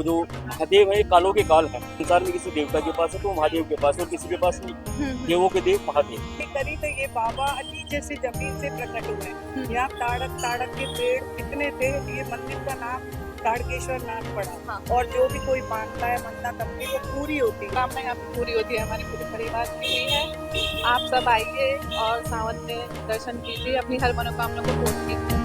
जो महादेव है कालों के काल है। संसार में किसी देवता के पास है तो महादेव के पास, और किसी के पास नहीं। देवों के देव महादेव। करी तो ये बाबा नीचे से जमीन से प्रकट हुए। यहाँ ताड़क ताड़क के पेड़ कितने थे। ये मंदिर का नाम ताड़केश्वर नाम पड़ा। और जो भी कोई मानता है मन्नत अपनी वो पूरी होती है। कामना यहाँ पे पूरी होती है। हमारी पूरे परिवार की हुई है। आप सब आइए और सावन में दर्शन कीजिए, अपनी हर मनोकामना को पूर्ण कीजिए।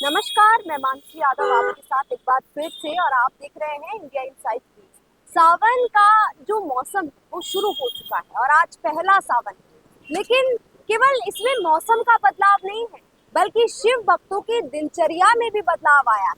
नमस्कार, मैं मानसी यादव आपके साथ एक बार फिर से, और आप देख रहे हैं इंडिया इनसाइड न्यूज। सावन का जो मौसम वो शुरू हो चुका है और आज पहला सावन है। लेकिन केवल इसमें मौसम का बदलाव नहीं है, बल्कि शिव भक्तों की दिनचर्या में भी बदलाव आया।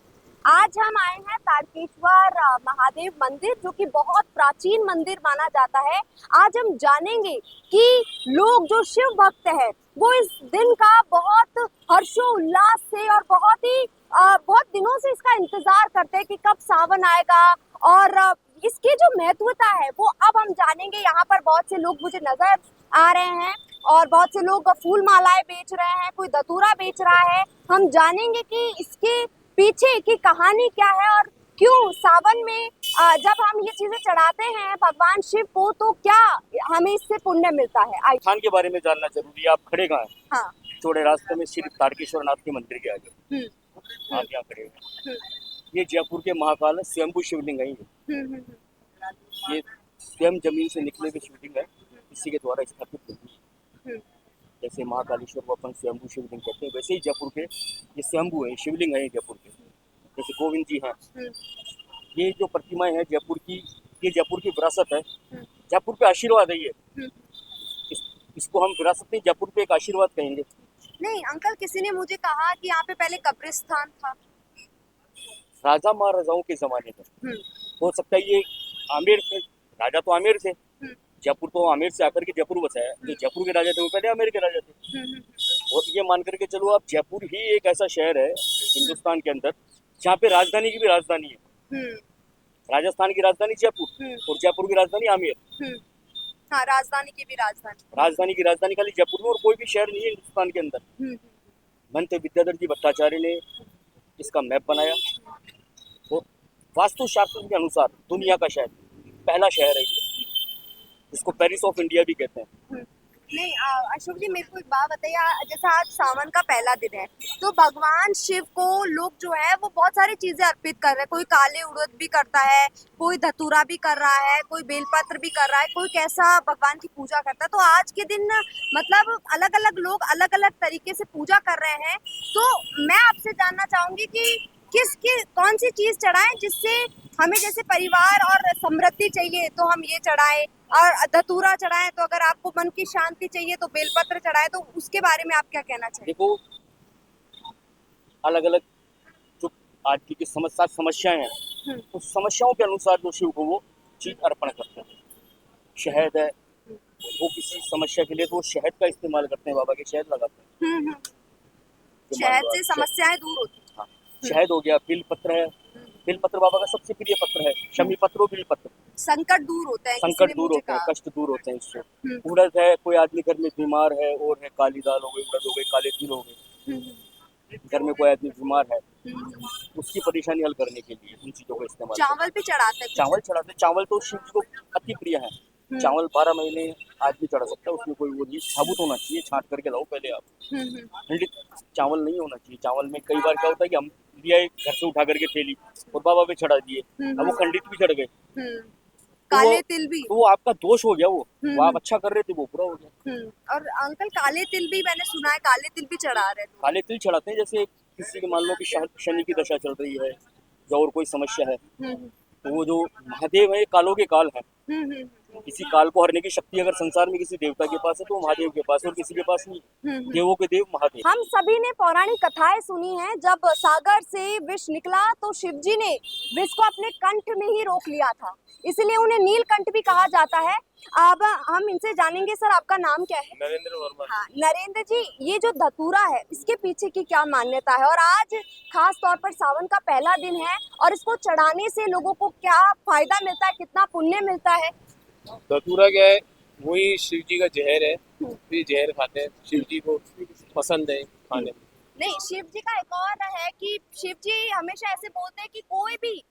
आज हम आए हैं ताड़केश्वर महादेव मंदिर, जो कि बहुत प्राचीन मंदिर माना जाता है। आज हम जानेंगे कि लोग जो शिव भक्त हैं वो इस दिन का बहुत हर्षोल्लास से और बहुत दिनों से इसका इंतजार करते हैं कि कब सावन आएगा, और इसकी जो महत्वता है वो अब हम जानेंगे। यहाँ पर बहुत से लोग मुझे नजर आ रहे हैं और बहुत से लोग फूल मालाएं बेच रहे हैं, कोई धतूरा बेच रहा है। हम जानेंगे कि इसके पीछे की कहानी क्या है और क्यों सावन में जब हम ये चीजें चढ़ाते हैं भगवान शिव को तो क्या हमें इससे पुण्य मिलता है। स्थान के बारे में जानना जरूरी है। आप खड़े कहाँ हैं? हाँ। चौड़े रास्ते में श्री ताड़केश्वर नाथ के मंदिर के आगे आप यहाँ खड़े हैं। ये जयपुर के महाकाल है, स्वयंभू शिवलिंग है ये स्वयं जमीन से निकले हुए शिवलिंग है, इसी के द्वारा स्थापित होती है। जैसे महाकालेश्वर को अपन स्वयंभू शिवलिंग कहते हैं, वैसे ही जयपुर के ये स्वयंभू है, शिवलिंग है जयपुर के। जैसे गोविंद जी हैं, ये जो प्रतिमाएं हैं जयपुर की, ये जयपुर की विरासत है। जयपुर पे आशीर्वाद है ये। इसको हम विरासत नहीं, जयपुर पे एक आशीर्वाद कहेंगे। नहीं अंकल, किसी ने मुझे कहा कि यहाँ पे पहले कब्रिस्तान था। राजा महाराजाओं के जमाने में हो सकता है ये आमेर से, राजा तो आमेर थे, जयपुर तो आमेर से आकर के जयपुर बसाया। जो जयपुर के राजा थे वो पहले आमेर के राजा थे। और ये मान करके चलो आप, जयपुर ही एक ऐसा शहर है हिंदुस्तान के अंदर जहाँ पे राजधानी की भी राजधानी है। राजस्थान की राजधानी जयपुर और जयपुर की राजधानी आमेर। हाँ, राजधानी की भी राजधानी की राजधानी खाली जयपुर में, और कोई भी शहर नहीं है हिंदुस्तान के अंदर। महंत विद्याधर जी भट्टाचार्य ने इसका मैप बनाया और वास्तुशास्त्र के अनुसार दुनिया का शहर पहला शहर है ये, जिसको पेरिस ऑफ इंडिया भी कहते हैं। नहीं अशोक जी, मेरे को एक बात बताइए। जैसे आज सावन का पहला दिन है तो भगवान शिव को लोग जो है वो बहुत सारी चीजें अर्पित कर रहे हैं। कोई काले उड़द भी करता है, कोई धतूरा भी कर रहा है, कोई बेलपत्र भी कर रहा है, कोई कैसा भगवान की पूजा करता है। तो आज के दिन मतलब अलग अलग लोग अलग अलग तरीके से पूजा कर रहे हैं। तो मैं आपसे जानना चाहूंगी कि कौन सी चीज चढ़ाएं जिससे हमें, जैसे परिवार और समृद्धि चाहिए तो हम ये चढ़ाएं, और धतूरा चढ़ाएं तो अगर आपको मन की शांति चाहिए तो बेलपत्र चढ़ाएं। तो उसके बारे में आप क्या कहना चाहिए? देखो, अलग अलग जो आज की समस्याएं हैं उस समस्याओं के अनुसार जो शिव को वो चीज अर्पण करते हैं। शहद है, वो किसी समस्या के लिए तो शहद का इस्तेमाल करते हैं, बाबा के शहद लगाते हैं। शहद से समस्याएं दूर होती हैं। हाँ, शहद हो गया। बिलपत्र है, बिलपत्र बाबा का सबसे प्रिय पत्र है। शमी पत्र और बिलपत्र, संकट दूर होता है, संकट दूर होते हैं, कष्ट दूर होते हैं इससे। उड़द है, कोई आदमी घर में बीमार है, और है काली दाल हो गई, उड़द हो गई, काले तिल हो गए। घर में कोई आदमी बीमार है, उसकी परेशानी हल करने के लिए उन चीजों का इस्तेमाल। चावल भी चढ़ाते हैं। चावल चढ़ाते हैं। चावल तो शिव जी को अति प्रिय है। चावल 12 महीने आदमी चढ़ा सकता है, उसमें कोई वो नहीं। साबुत होना चाहिए, छांट करके लाओ पहले आप। खंडित चावल नहीं होना चाहिए। चावल में कई बार क्या होता है कि हम लिया घर से उठा करके थैली और बाबा पे चढ़ा दिए, अब वो खंडित भी चढ़ गए। काले तिल भी, तो वो आपका दोष हो गया। वो आप अच्छा कर रहे थे, वो बुरा हो गया। और अंकल काले तिल भी मैंने सुना है, काले तिल भी चढ़ा रहे हैं। काले तिल चढ़ाते हैं। जैसे किसी के मान लो कि शनि की दशा चल रही है या और कोई समस्या है, तो वो जो महादेव है कालों के काल है। किसी काल को हरने की शक्ति अगर संसार में किसी देवता के पास है तो महादेव के पास, और किसी के पास नहीं। देवों के देव महादेव। हम सभी ने पौराणिक कथाएं सुनी हैं। जब सागर से विष निकला तो शिव जी ने विष को अपने कंठ में ही रोक लिया था, इसलिए उन्हें नीलकंठ भी कहा जाता है। अब हम इनसे जानेंगे। सर, आपका नाम क्या है? नरेंद्र वर्मा। हाँ नरेंद्र जी, ये जो धतूरा है इसके पीछे की क्या मान्यता है, और आज खास तौर पर सावन का पहला दिन है और इसको चढ़ाने से लोगों को क्या फायदा मिलता है, कितना पुण्य मिलता है? धतूरा क्या है, वही शिव जी का जहर है, ये जहर खाते हैं, शिव जी को पसंद है खाने में। नहीं, शिव जी का एक और है कि शिव जी हमेशा ऐसे बोलते हैं कि कोई भी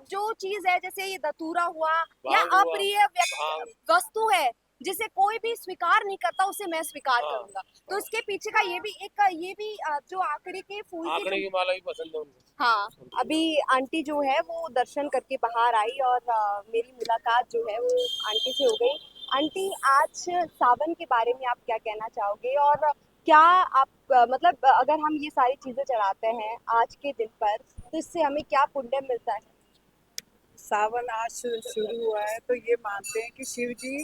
जो चीज है, जैसे ये धतूरा हुआ या भांग हुआ, अप्रिय भांग। वस्तु है जिसे कोई भी स्वीकार नहीं करता, उसे मैं स्वीकार हाँ, करूंगा। तो इसके पीछे का ये भी जो आखिरी के फूल की आंकड़े की माला भी पसंद है उनको। हाँ, अभी आंटी जो है वो दर्शन करके बाहर आई और मेरी मुलाकात जो है वो आंटी से हो गई। आंटी, आज सावन के बारे में आप क्या कहना चाहोगे, और क्या आप मतलब अगर हम ये सारी चीजें चढ़ाते हैं आज के दिन पर, तो इससे हमें क्या पुण्य मिलता है? सावन आज से शुरू हुआ है तो ये मानते हैं कि शिव जी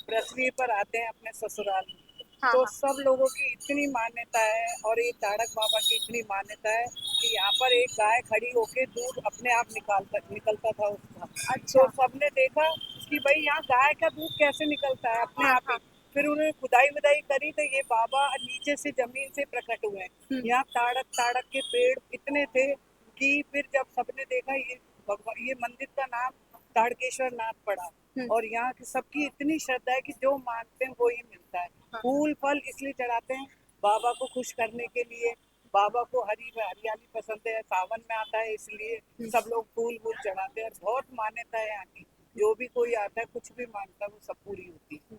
पृथ्वी पर आते हैं अपने ससुराल में। हाँ, तो हाँ। सब लोगों की इतनी मान्यता है और ये तारक बाबा की इतनी मान्यता है कि यहाँ पर एक गाय खड़ी होके दूध अपने आप निकलता था उसका। अच्छा। तो सबने देखा कि भाई यहाँ गाय का दूध कैसे निकलता है अपने हाँ, आप ही। हाँ। फिर उन्होंने खुदाई वुदाई करी तो ये बाबा नीचे से जमीन से प्रकट हुए हैं। यहाँ ताड़क ताड़क के पेड़ इतने थे कि फिर जब सबने देखा ये मंदिर का नाम ताड़केश्वर नाथ पड़ा। और यहाँ की सबकी इतनी श्रद्धा है कि जो मांगते हैं वो ही मिलता है। फूल फल इसलिए चढ़ाते हैं बाबा को खुश करने के लिए। बाबा को हरियाली पसंद है, सावन में आता है इसलिए सब लोग फूल वूल चढ़ाते हैं। और बहुत मान्यता है यहाँ की, जो भी कोई आता है कुछ भी मांगता है वो सब पूरी होती है।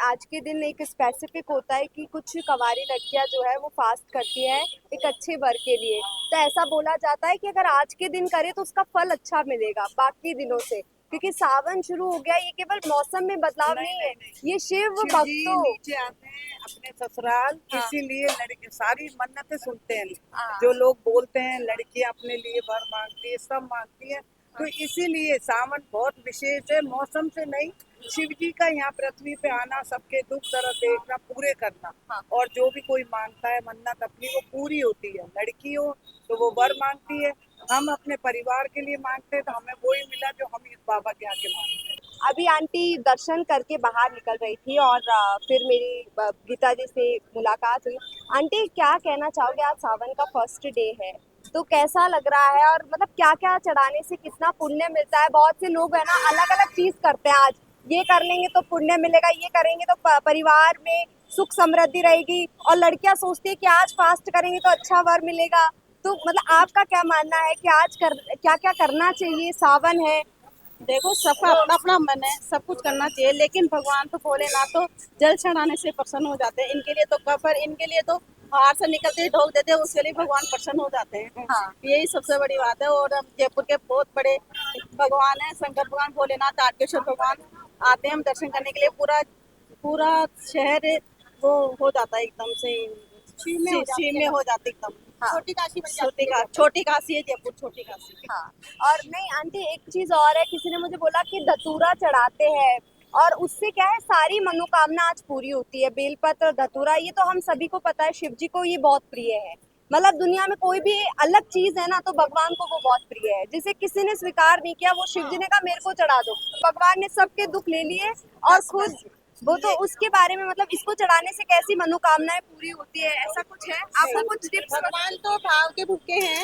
आज के दिन एक स्पेसिफिक होता है कि कुछ कवारी लड़कियां जो है वो फास्ट करती है एक अच्छे वर के लिए। तो ऐसा बोला जाता है कि अगर आज के दिन करे तो उसका फल अच्छा मिलेगा बाकी दिनों से, क्योंकि सावन शुरू हो गया। ये केवल मौसम में बदलाव नहीं है, ये शिव शिव जी भक्तों। नीचे आते हैं अपने ससुराल, हाँ। इसीलिए लड़के सारी मन्नतें सुनते हैं। हाँ। जो लोग बोलते हैं लड़कियां अपने लिए वर मांगती है, सब मांगती है। तो इसीलिए सावन बहुत विशेष है, मौसम से नहीं, शिव जी का यहाँ पृथ्वी पे आना, सबके दुख दर्द देखना, पूरे करना। हाँ। और जो भी कोई मांगता है मन्नत अपनी वो पूरी होती है। लड़की हो तो वो वर मांगती है, हम अपने परिवार के लिए मांगते हैं तो हमें वही मिला जो हम इस बाबा के आके मांगते हैं। अभी आंटी दर्शन करके बाहर निकल रही थी और फिर मेरी गीता जी से मुलाकात हुई। आंटी, क्या कहना चाहोगे, आज सावन का फर्स्ट डे है तो कैसा लग रहा है, और मतलब क्या क्या चढ़ाने से कितना पुण्य मिलता है? बहुत से लोग है ना अलग अलग चीज करते हैं। आज ये कर लेंगे तो पुण्य मिलेगा, ये करेंगे तो परिवार में सुख समृद्धि रहेगी, और लड़कियां सोचती है कि आज फास्ट करेंगे तो अच्छा वर मिलेगा। तो मतलब आपका क्या मानना है कि आज क्या क्या करना चाहिए? सावन है। देखो, सबका अपना अपना मन है, सब कुछ करना चाहिए, लेकिन भगवान तो भोलेनाथ तो जल चढ़ाने से प्रसन्न हो जाते हैं। इनके लिए तो कबर, इनके लिए तो बाहर से निकलते ही ढोक देते हैं, उसके लिए भगवान प्रसन्न हो जाते हैं। हाँ। यही सबसे बड़ी बात है। और अब जयपुर के बहुत बड़े भगवान है, शंकर भगवान, भोलेनाथ, तारकेश्वर भगवान आते हैं हम दर्शन करने के लिए। पूरा पूरा शहर वो हो जाता है एकदम से, शिव में हो जाती एकदम। हाँ। छोटी काशी बन जाती है। छोटी काशी है जयपुर, छोटी काशी। हाँ। और नहीं आंटी, एक चीज और है, किसी ने मुझे बोला कि धतूरा चढ़ाते हैं और उससे क्या है, सारी मनोकामना आज पूरी होती है। बेलपत्र, धतूरा, ये तो हम सभी को पता है, शिव जी को ये बहुत प्रिय है। मतलब दुनिया में कोई भी अलग चीज है ना तो भगवान को वो बहुत प्रिय है। जिसे किसी ने स्वीकार नहीं किया वो शिव जी ने कहा मेरे को चढ़ा दो। भगवान ने सबके दुख ले लिए और खुद वो तो उसके बारे में, मतलब इसको चढ़ाने से कैसी मनोकामनाएं पूरी होती है, ऐसा कुछ है? आपको कुछ टिप्स? भगवान तो भाव के भूखे हैं,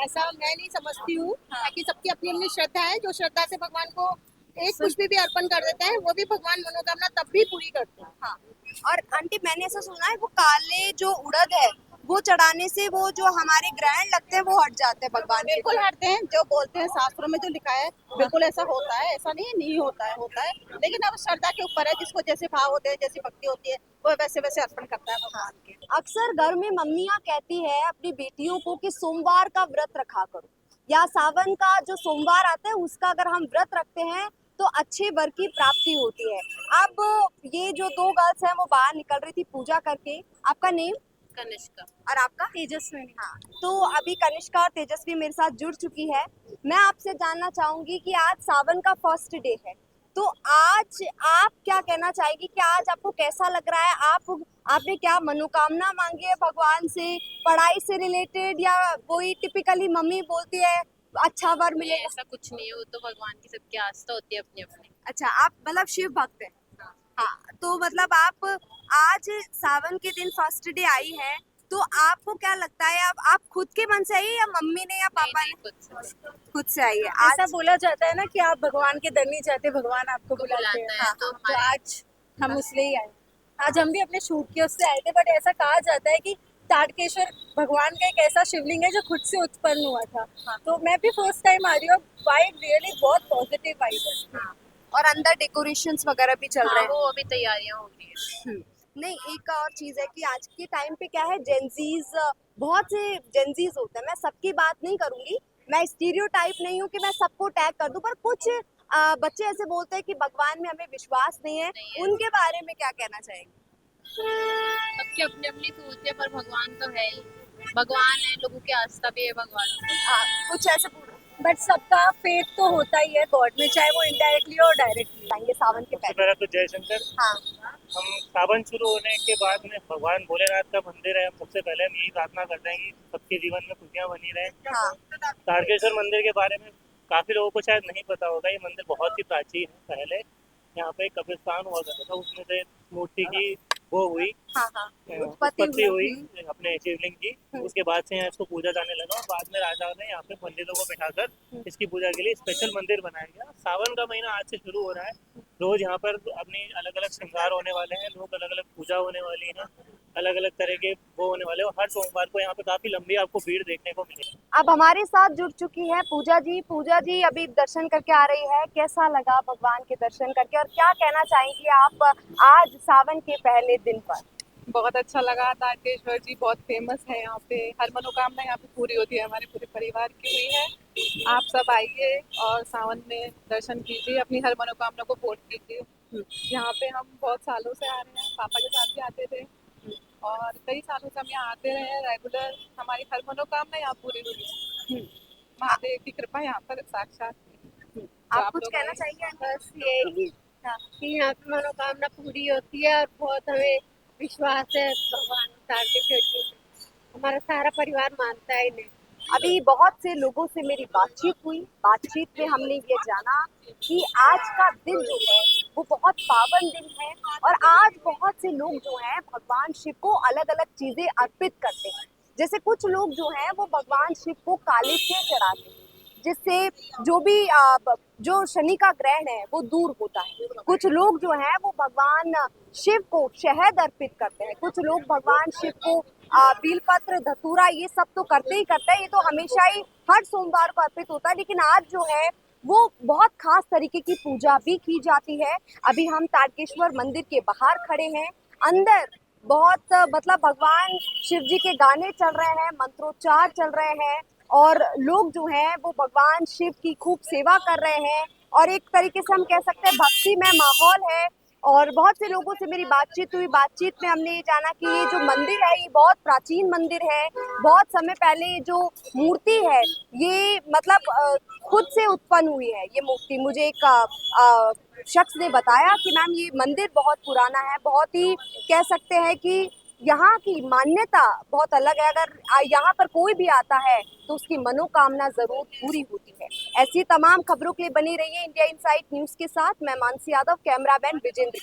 ऐसा मैं नहीं समझती हूँ। ताकि सबकी अपनी अपनी श्रद्धा है, जो श्रद्धा से भगवान को एक कुछ भी अर्पण कर देते हैं वो भी भगवान मनोकामना तब भी पूरी करते हैं। हाँ। और आंटी, मैंने ऐसा सुना है वो काले जो उड़द है वो चढ़ाने से वो जो हमारे ग्रहण लगते हैं वो हट जाते हैं भगवान के। बिल्कुल हटते हैं, जो बोलते हैं शास्त्रों में जो लिखा है बिल्कुल ऐसा होता है। ऐसा नहीं होता है, होता है, लेकिन अब श्रद्धा के ऊपर है। जिसको जैसे भाव होते हैं, जैसी भक्ति होती है, वो वैसे वैसे अर्पण करता है भगवान के। अक्सर घर में मम्मियाँ कहती है अपनी बेटियों को कि सोमवार का व्रत रखा करो, या सावन का जो सोमवार आता है उसका अगर हम व्रत रखते हैं तो अच्छे वर की प्राप्ति होती है। अब ये जो दो गर्ल्स हैं वो बाहर निकल रही थी पूजा करके। आपका नेम? कनिष्का। और आपका? तेजस्विनी। हाँ, तो अभी कनिष्का और तेजस्वी मेरे साथ जुड़ चुकी है। मैं आपसे जानना चाहूंगी कि आज सावन का फर्स्ट डे है, तो आज आप क्या कहना चाहेगी कि आज आपको कैसा लग रहा है? आपने क्या मनोकामना मांगी है भगवान से, पढ़ाई से रिलेटेड, या वही टिपिकली मम्मी बोलती है अच्छा वर मिलेगा? ऐसा कुछ नहीं है, वो तो भगवान की सबकी आस्था होती है अपनी अपनी। अच्छा, आप मतलब शिव भक्त हैं? हाँ, तो मतलब आप आज सावन के दिन फर्स्ट डे आई है तो आपको क्या लगता है, अब आप खुद के मन से आई है या मम्मी ने या पापा नहीं, ने? खुद से खुद से आई है ऐसा आज। बोला जाता है ना कि आप भगवान के दर नहीं जाते, भगवान आपको बुलाते हैं। बुलाता है, तो तो हमारे आज हम इसलिए ही आए। आज हम भी अपने शूट के उससे आए थे, बट ऐसा कहा जाता है कि तारकेश्वर भगवान का एक ऐसा शिवलिंग है जो खुद से उत्पन्न हुआ था। तो मैं भी फर्स्ट टाइम आ रही हूँ, वाइब रियली बहुत पॉजिटिव वाइब है। और अंदर डेकोरेशंस वगैरह भी चल रहे हाँ, हैं। वो अभी तैयारियां हो रही है। नहीं, एक और चीज है कि आज के टाइम पे क्या है, जेंजीज, बहुत से जेंजीज होते हैं, मैं सबकी बात नहीं करूंगी, मैं स्टीरियोटाइप नहीं हूँ कि मैं सबको टैग कर दूं, पर कुछ बच्चे ऐसे बोलते हैं कि भगवान में हमें विश्वास नहीं है, नहीं है। उनके बारे में क्या कहना चाहेंगे? सबकी अपनी अपनी सोच है, पर भगवान तो है ही। भगवान है, लोगों की आस्था भी है भगवान में। कुछ ऐसे बट सबका फेथ तो होता ही है गॉड में, चाहे वो इनडायरेक्टली और डायरेक्टली। बताएंगे सावन के सबसे पहले। पहले तो जयशंकर। हाँ, हम सावन शुरू होने के बाद में भगवान भोलेनाथ का मंदिर है, हम सबसे पहले हम यही प्रार्थना करते हैं कि सबके जीवन में खुशियाँ बनी रहें। हाँ, तारकेश्वर मंदिर के बारे में काफी लोगों को शायद नहीं पता होगा, ये मंदिर बहुत ही प्राचीन है। पहले यहाँ पे एक कब्रिस्तान हुआ करता था, उसमें से मूर्ति की वो हुई, हाँ, हाँ, उत्पत्ति हुई अपने शिवलिंग की। उसके बाद से यहाँ इसको पूजा जाने लगा और बाद में राजा ने यहाँ पे पंडितों को बिठाकर इसकी पूजा के लिए स्पेशल मंदिर बनाया गया। सावन का महीना आज से शुरू हो रहा है, रोज यहाँ पर अपनी अलग अलग श्रृंगार होने वाले हैं, लोग अलग अलग पूजा होने वाली है, अलग अलग तरह के वो होने वाले हैं। और हर सोमवार को यहाँ पे काफी लंबी आपको भीड़ देखने को मिलेगी। अब हमारे साथ जुड़ चुकी है पूजा जी। पूजा जी अभी दर्शन करके आ रही है, कैसा लगा भगवान के दर्शन करके और क्या कहना चाहेंगी आप आज सावन के पहले दिन पर? बहुत अच्छा लगा। तारकेश्वर जी बहुत फेमस है यहाँ पे, हर मनोकामना यहाँ पे पूरी होती है, हमारे पूरे परिवार की हुई है। आप सब आइए और सावन में दर्शन कीजिए, अपनी हर मनोकामना को पूर्ण कीजिए। यहाँ पे हम बहुत सालों से आ रहे हैं, पापा के साथ भी आते थे और कई सालों से हम यहाँ आते रहे हैं रेगुलर। हमारी हर मनोकामना यहाँ पूरी हुई है। महादेव की कृपा यहाँ पर साक्षात है। तो आप कुछ लोग कहना आइए। चाहिए? बस यही कि यहाँ पे मनोकामना पूरी होती है और बहुत हमें विश्वास है भगवान तारकेश्वर जी पे। हमारा सारा परिवार मानता है इन्हें। अभी बहुत से लोगों से मेरी बातचीत हुई, बातचीत में हमने ये जाना कि आज का दिन जो है वो बहुत पावन दिन है और आज बहुत से लोग जो हैं भगवान शिव को अलग अलग चीजें अर्पित करते हैं। जैसे कुछ लोग जो हैं वो भगवान शिव को काले तिल चढ़ाते हैं, जिससे जो भी जो शनि का ग्रहण है वो दूर होता है। कुछ लोग जो हैं वो भगवान शिव को शहद अर्पित करते हैं, कुछ लोग भगवान शिव को बेलपत्र, धतूरा, ये सब तो करते ही करते हैं, ये तो हमेशा ही हर सोमवार को अर्पित होता है। लेकिन आज जो है वो बहुत खास तरीके की पूजा भी की जाती है। अभी हम तारकेश्वर मंदिर के बाहर खड़े हैं, अंदर बहुत मतलब भगवान शिव जी के गाने चल रहे हैं, मंत्रोच्चार चल रहे हैं और लोग जो हैं वो भगवान शिव की खूब सेवा कर रहे हैं और एक तरीके से हम कह सकते हैं भक्तिमय माहौल है। और बहुत से लोगों से मेरी बातचीत हुई, बातचीत में हमने ये जाना कि ये जो मंदिर है ये बहुत प्राचीन मंदिर है, बहुत समय पहले ये जो मूर्ति है ये मतलब खुद से उत्पन्न हुई है। ये मूर्ति मुझे एक शख्स ने बताया कि मैम ये मंदिर बहुत पुराना है, बहुत ही कह सकते हैं कि यहाँ की मान्यता बहुत अलग है। अगर यहाँ पर कोई भी आता है तो उसकी मनोकामना जरूर पूरी होती है। ऐसी तमाम खबरों के लिए बनी रहिए इंडिया इनसाइट न्यूज के साथ। मैं मानसी यादव, कैमरामैन विजेंद्र के